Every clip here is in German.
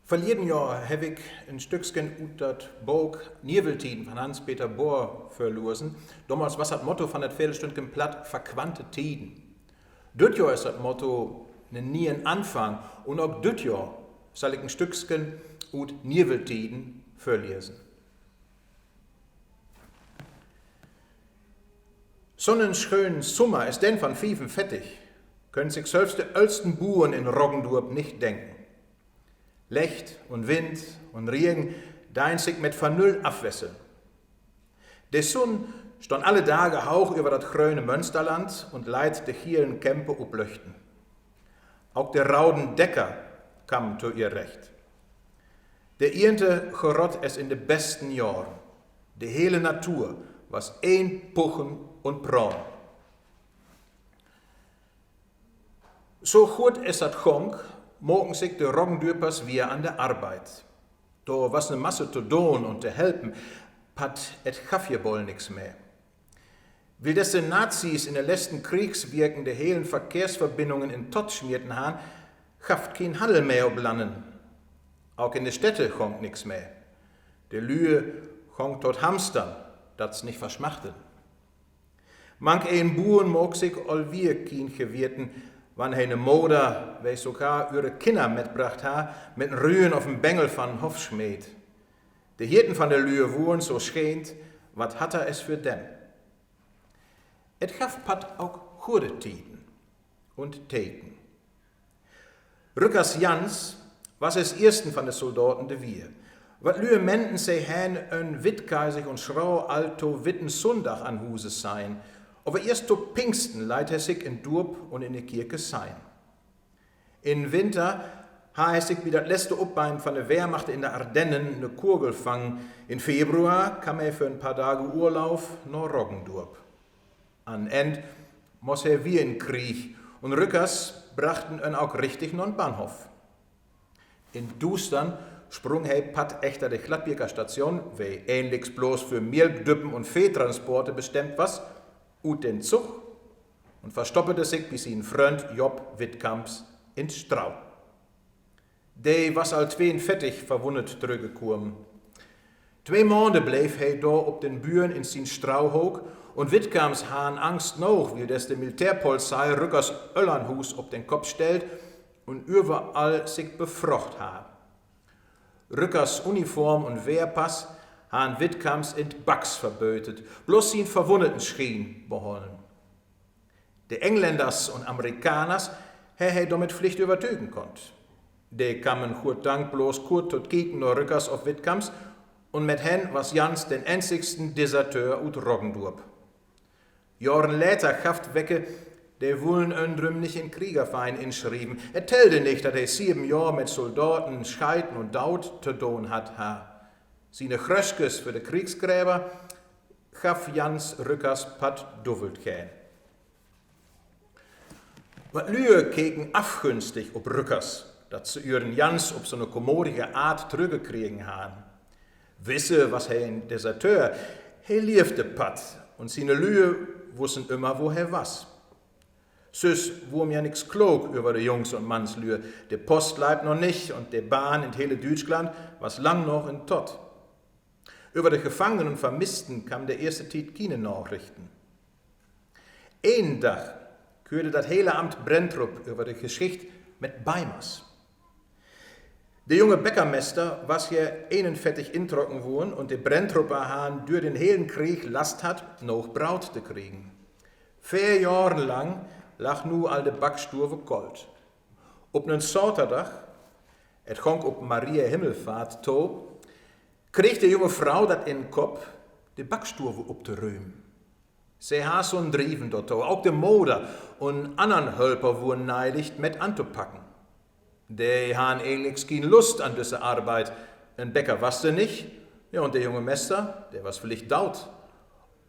Verleden Jahr habe ich ein Stückchen ut dat Buch Nierweltiden von Hans-Peter Bohr verloren. Damals war das Motto von der Viertelstündchen platt, verquante Tiden. Düt Jahr ist das Motto einen nien Anfang und auch düt Jahr soll ich ein Stückchen ut Nierweltiden verlesen. So einen schönen Sommer ist denn von Fiefen fettig, können sich selbst die ältesten Buren in Roggendorp nicht denken. Licht und Wind und Regen dein sich mit Vernull abwässeln. Der Sonn stand alle Tage hauch über das grüne Münsterland und leiht de hielen Kämpe oplöchten. Auch der rauden Decker kam zu ihr Recht. Der Irnte gerott es in de besten Jahren. De hele Natur was ein Puchen und Braun. So gut es dat gong, mogen sich de Roggendorpers wieder an der Arbeit. Da was ne Masse zu tun und zu helfen, pat et Kaffeeboll nix mehr. Will des de Nazis in der letzten Kriegswirken de helen Verkehrsverbindungen in Tott schmierten han, gaft kein Handel mehr ob Lannen. Auch in de Städte gong nix mehr. De Lühe gong tot Hamstern, dat's nicht verschmachten. Manch ein Buren mog sich all wir kien gewirten, wann eine Moder, welch sogar ihre Kinder mitbracht ha, mit Rühen auf dem Bengel von Hofschmied. Die Hirten von der Lühe wuren so schänt, wat hat es für dem? Et gaf pat auch gute Tiden und Teken. Rückers Jans was es ersten von den Soldaten de wir. Wat Lühe menden se hän ein wittgeisig und schrau alto witten Sonntag an Huses sein, aber erst zu Pfingsten leiht er sich in Durb und in der Kirche sein. In Winter ha er sich wie das letzte Obbein von der Wehrmacht in der Ardennen eine Kurgel fangen. In Februar kam er für ein paar Tage Urlaub nach Roggendorp. An End muss er wie in Krieg und Rückers brachten ihn auch richtig noch in Bahnhof. In Dustern sprung er pat echter der Gladbirger Station, wie ähnlich bloß für Milchdüppen und Viehtransporte bestimmt was, ut den Zug und verstoppete sich bis ihn Freund Job Wittkamps in Strau. Der was al 42 verwundet zurückgekommen. 2 Monate bleef er da ob den Büren in sin Strau hoch und Wittkamps han Angst noch, wie des de Militärpolizei Rückers Öllernhus ob den Kopf stellt und überall sich befrocht ha. Rückers Uniform und Wehrpass han Wittkamps in Backs verbötet, bloß ihn Verwundeten schrien beholen. De Engländers und Amerikaners he damit Pflicht übertögen konnt. De kamen gut Dank bloß kurz tot kieken nur Rückers auf Wittkamps und mit hen was Jans den einzigsten Deserteur ut Roggendorp. Jahren later gaft Wecke, der wollen öndrüm nicht in Kriegerverein inschrieben. Er tellte nicht, dass er 7 Jahre mit Soldaten scheiden und daut zu tun hat. Seine Chröschkes für die Kriegsgräber gaf Jans Rückers pat duvelt gän. Wat Lühe keken afgunstig ob Rückers, dat ze ihren Jans op so eine kommodische Art zurückgekriegen han. Wisse, was er in Deserteur, he liefte pat und seine Lühe wussten immer, wo er was. Süß wurm ja nix klug über die Jungs und Mannslühe. Der Post bleibt noch nicht und der Bahn in hele Deutschland was lang noch in Tott. Über die Gefangenen und Vermissten kam der erste Tiet keine Nachrichten. Einen Tag hörte das hele Amt Brentrup über die Geschichte mit Beimers. Der junge Bäckermeister, was hier 41 introcken wurden und der Brentrupper Hahn durch den hellen Krieg Last hat, noch Braut zu kriegen. 4 Jahre lang lag nu al de Backstuwe Gold. Op nen Saterdag, het gong op Maria Himmelfahrt to, kreeg de junge Frau dat in den Kopf, de Backstuwe op te ruimen. Sie ha so'n Drieven dort, auch de Moder und anderen Hölper wurden neidigt mit anzupacken. Die han ähnlich kein Lust an diese Arbeit. Ein Bäcker wasste nicht, ja, und der junge Meister, der was vielleicht daut,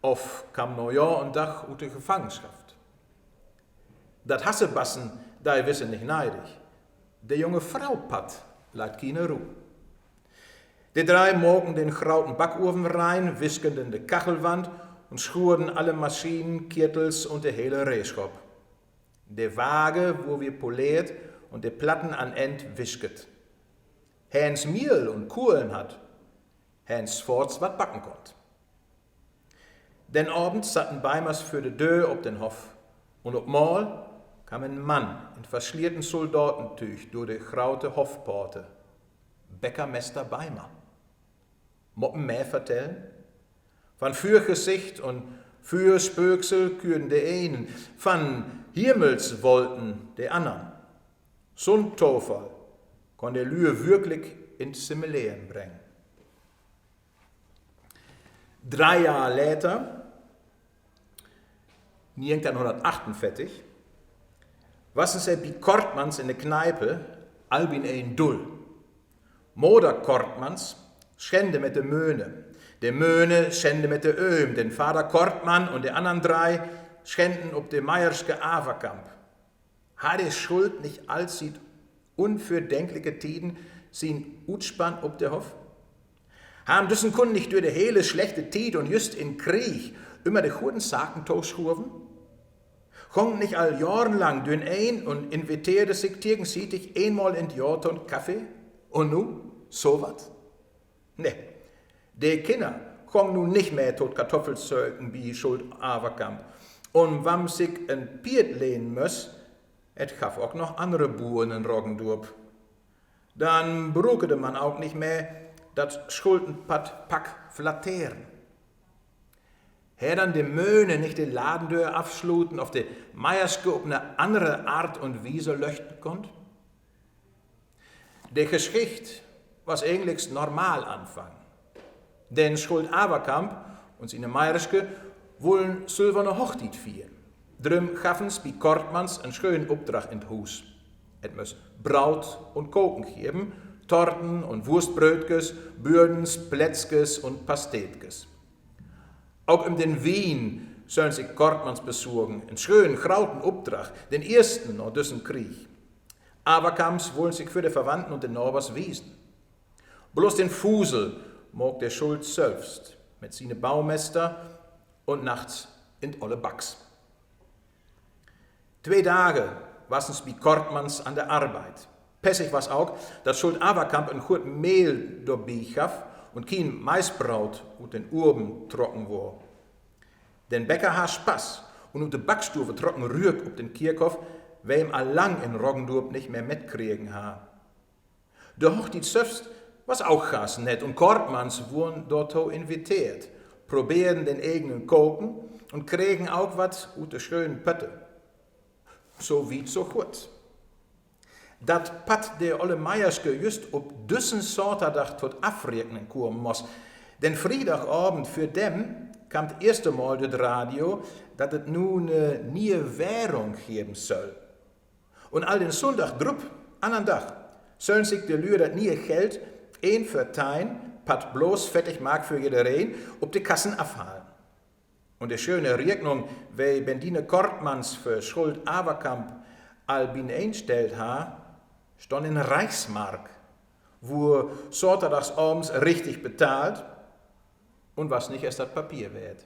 oft kam no Jahr und Dach ut de Gefangenschaft. Dat Hassebassen, da wisse nicht neidig. Der junge Frau pat, leidt keine Ruhe. Die 3 morgen den grauten Backofen rein, wiskenden de Kachelwand und schuurden alle Maschinen, Kirtels und der hele Reschop. Der Waage, wo wir poliert und der Platten an End wischket. Hans Miel und Kohlen hat, Hans Forts wat backen konnt. Den Abend satten Beimers für de Dö ob den Hof und ob Mal kam ein Mann in verschlierten Soldatentüch durch die graute Hofporte. Bäckermeister Beimer. Moppen mehr vertellen? Van Fürgesicht und Fürspöksel küren de einen, van Himmelswolten de anderen. So'n Tofall kon der Lühe wirklich ins Simulieren bringen. 3 Jahre later, 1948, wassen sie bei Kortmans in der Kneipe, Albin ein Dull. Moder Kortmans schende mit der Möhne. Der Möhne schende mit der Öhm, den Vater Kortmann und die anderen 3 schenden ob der Meierske Averkamp. Hat die Schuld nicht allzieht unverdenkliche Tiden sin Utspann ob der Hof? Haben düssen Kunden nicht durch die hele schlechte Tid und just in Krieg immer die guten Saken toschurven? Kommt nicht all Jahren lang dünn ein und invitierte sich tigensietig einmal in die Jahr und Kaffee? Und nu, so wat? Ne, die Kinder kommen nun nicht mehr tot Kartoffelzeugen wie Schuld Averkamp. Und wam sich ein Piet lehnen muss, et gaf auch noch andere Buren in Roggendorp. Dann brukete man auch nicht mehr dat Schuldenpat Pack flattieren. Her dann de Möhne nicht die Ladendeur abschluten, auf de Meierske auf eine andere Art und Weise löchten konnt? De Geschicht was eigentlich normal anfangen. Denn Schuld Averkamp und seine Meierske wollen silberne Hochtit vieren. Drum gaffens bei Kortmans einen schönen Auftrag in Hus. Et muss Braut und Koken geben, Torten und Wurstbrötkes, Bürdens, Plätzkes und Pastetkes. Auch in den Wien sollen sich Kortmans besorgen, einen schönen, grauten Auftrag, den ersten nach diesem Krieg. Averkamps wollen sich für die Verwandten und den Norbers wiesen. Bloß den Fusel mag der Schuld selbst, mit seine Baumeister und nachts in olle Backs. 2 Tage wassen's bei Kortmans an der Arbeit. Pessig was auch, dass Schuld Averkamp ein gut Mehl dabei gaf und kein Maisbraut und den Urben trocken war. Den Bäcker ha Spaß und ut de Backstufe trocken Rührk ob den Kirchhof, wem allang in Roggendorp nicht mehr mitkriegen ha. Der Hochtit selbst was auch gas nett und Kortmans wurden dort invitiert, probieren den eigenen Koken und kriegen auch was ut de schönen Pötte. So wie so gut. Dat Pat der olle Meierske just ob düssen Sorterdach tot afregnen kommen muss. Denn Friedagabend für dem kam das erste Mal das Radio, dass es nun eine neue Währung geben soll. Und all den Sonntag drup, anderen Tag, sollen sich die Lühe das neue Geld ein für Tein, Pat bloß fertig mag für jedereen, ob die Kassen abhalten. Und die schöne Rechnung, wie Bendine Kortmans für Schuld Averkamp Albin einstellt ha, stand in Reichsmark, wo Sorterdags abends richtig bezahlt und was nicht erst das Papier wert.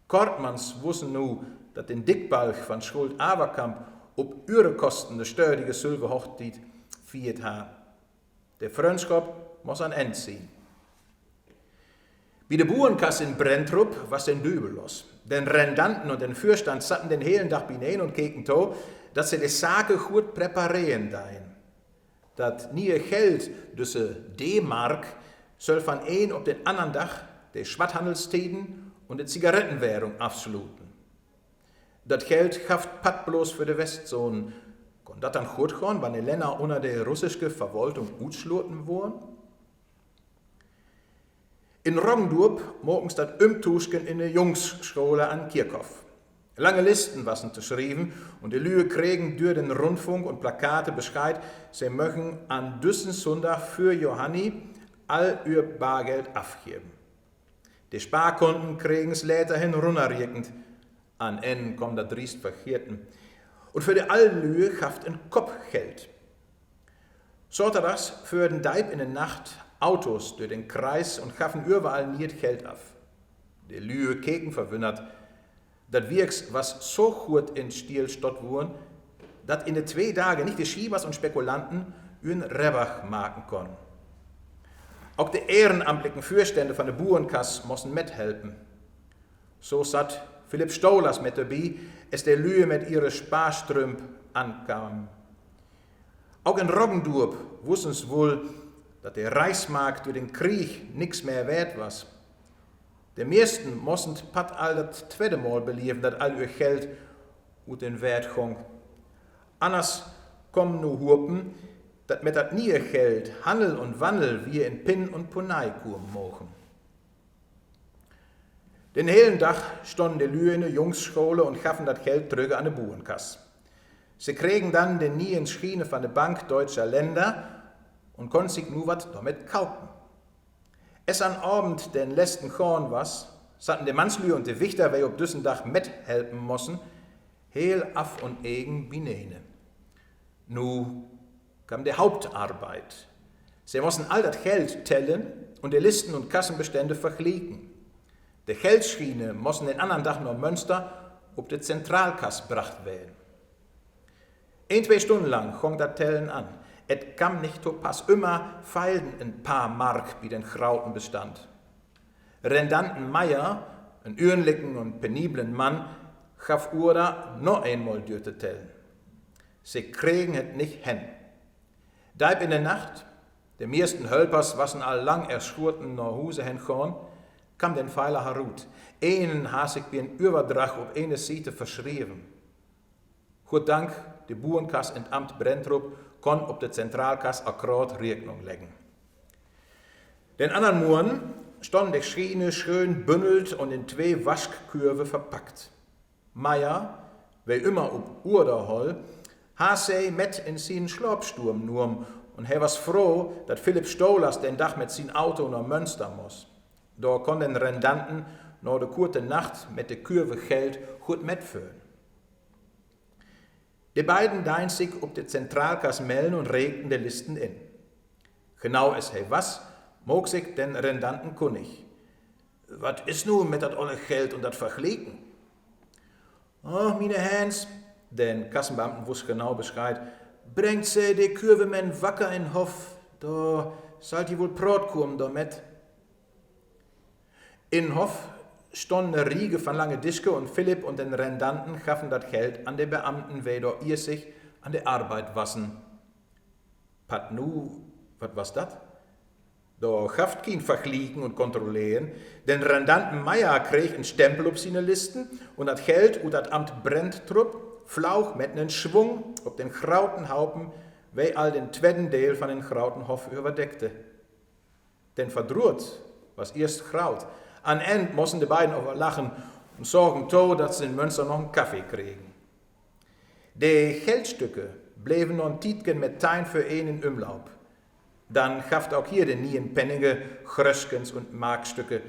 Kortmans wussten nu, dass den Dickbalg von Schuld Averkamp ob ihre Kosten de steudige Silberhochzeit viert ha. Der Freundschaft muss ein Ende ziehen. Wie der Burenkasse in Brentrup was den Dübel los. Den Rendanten und den Fürstand satten den helen Tag binein und keken to, dass sie die Sache gut präparieren dein. Dat nie Geld, düsse D-Mark, soll von ein auf den anderen Dach die Schwatthandelstäten und die Zigarettenwährung abschluten. Dat Geld haft Pat bloß für die Westzonen. Kon dat dann gut gehen, wann die Länder unter der russischen Verwaltung utschluten wurden? In Roggendorp morgens dat Umtuschken in der Jungsschule an Kirchhof. Lange Listen wassen zu schreiben und die Lühe kriegen durch den Rundfunk und Plakate Bescheid, sie möchten an düssen Sonntag für Johanni all ihr Bargeld abgeben. Die Sparkonten kriegen es läterhin runterregend, an Enden kommt der Driest Verkehrten. Und für die Allühe haft ein Kopfgeld. Sorterdags für den Deib in der Nacht Autos durch den Kreis und gaffen überall nicht Geld ab. Die Lühe keken verwundert, dat wirks was so gut in Stil stott wurden, dat in den 2 Tagen nicht die Schiebers und Spekulanten ihren Rebach machen kann. Auch die ehrenamtlichen Fürstände von der Burenkasse müssen mithelfen. So satt Philipp Stolas mit dabei, es der Lühe mit ihre Sparstrümp ankam. Auch in Roggendorp wussten es wohl, dass der Reichsmark durch den Krieg nichts mehr wert war. Die meisten mussten pat all das zweite Mal belieben, dass all ihr Geld ut den Wert ging. Anders kommen nur Hupen, dass mit dat nie Geld Handel und Wandel wie in Pin und Punai kommen mogen. Den hellen Tag stonden die Lühe in der Jungsschule und gaffen das Geld zurück an die Burenkasse. Sie kriegen dann den nie in Schiene von der Bank Deutscher Länder und konnten sich nur was damit kaufen. Es an Abend den letzten Korn was, satten die Mannslü und die Wichter, wer ob düssen Dach mithelfen mossen, heel af und egen binene. Nu kam die Hauptarbeit. Sie mussten all das Geld tellen und die Listen und Kassenbestände vergleichen. Die Geldschiene mussten den anderen Tag nach Münster ob die Zentralkasse gebracht werden. 1-2 Stunden lang ging das Tellen an. Et kam nicht zu Pass. Immer feilten ein paar Mark wie den Grauten bestand. Rendanten Meier, ein ürenlichen und peniblen Mann, gaf Ura noch einmal dürte tellen. Sie kriegen es nicht hin. Deib in der Nacht, die meisten Hölpers wassen all lang erschurten nach Hause hingegangen, kam den Pfeiler herut. Einen has ich wie ein Überdrach auf eine Seite verschrieben. Gott Dank, die Burenkasse in Amt Brentrup kon op de Zentralkasse akkurat Rechnung legen. Den anderen Morgen standen die Schiene schön bündelt und in 2 Waschkürve verpackt. Meier, wer immer ob Urderhol, sei mit in seinen Schlafsturm nurm und er was froh, dass Philipp Stolas den Dach mit sein Auto nach Münster muss. Da kon den Rendanten nach der kurzen Nacht mit der Kürve Geld gut mitführen. Die beiden dein sich ob die Zentralkasse melden und regten die Listen in. Genau es hey was, mog sich den Rendanten kunnig. Was ist nun mit dat olle Geld und dat Vergleichen? Oh, meine Hans, den Kassenbeamten wusste genau Bescheid, bringt sie die Kürvemen wacker in Hof, da sollt die wohl Brot kommen damit. In Hof stonden eine Riege von lange Dischke und Philipp und den Rendanten gaffen das Geld an die Beamten, weder ihr sich an der Arbeit wassen. Pat nu, wat was dat? Da gaft kein Vergleichen und Kontrollieren. Den Rendanten Meier krieg einen Stempel auf seine Listen und das Geld und das Amt Brenntrupp flauch mit einem Schwung auf den Krautenhaupen, wei all den zweiten Teil von den Krautenhof überdeckte. Denn verdroht, was erst Kraut, an End mussten die beiden aber lachen und sorgen to, dass sie in Münster noch einen Kaffee kriegen. Die Geldstücke blieben noch ein Tietgen mit Tein für einen in Umlauf. Dann gaft auch hier den Nien Pennige, Gröschkens und Markstücke.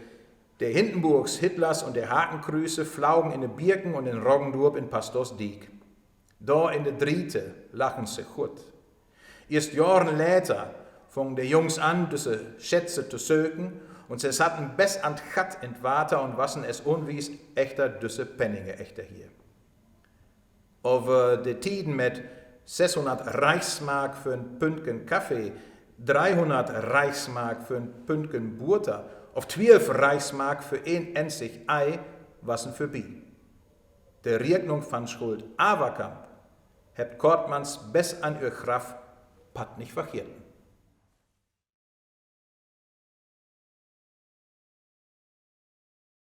Der Hindenburgs, Hitlers und der Hakenkrüße flaugen in de Birken und in Roggendorp in Pastorsdiek. Da in de Driete lachen sie gut. Erst Jahren later fingen die Jungs an, diese Schätze zu söken und sie hatten bis an Gat in Water und wassen es unwies echter düsse Penninge echter hier. Over die Tiden mit 600 Reichsmark für ein Pündchen Kaffee, 300 Reichsmark für ein Pündchen Butter, auf 12 Reichsmark für ein einzig Ei, wassen für bi. Der Rechnung von Schuld Averkamp hebt Kortmanns bis an ihr Graf pat nicht verkehrten.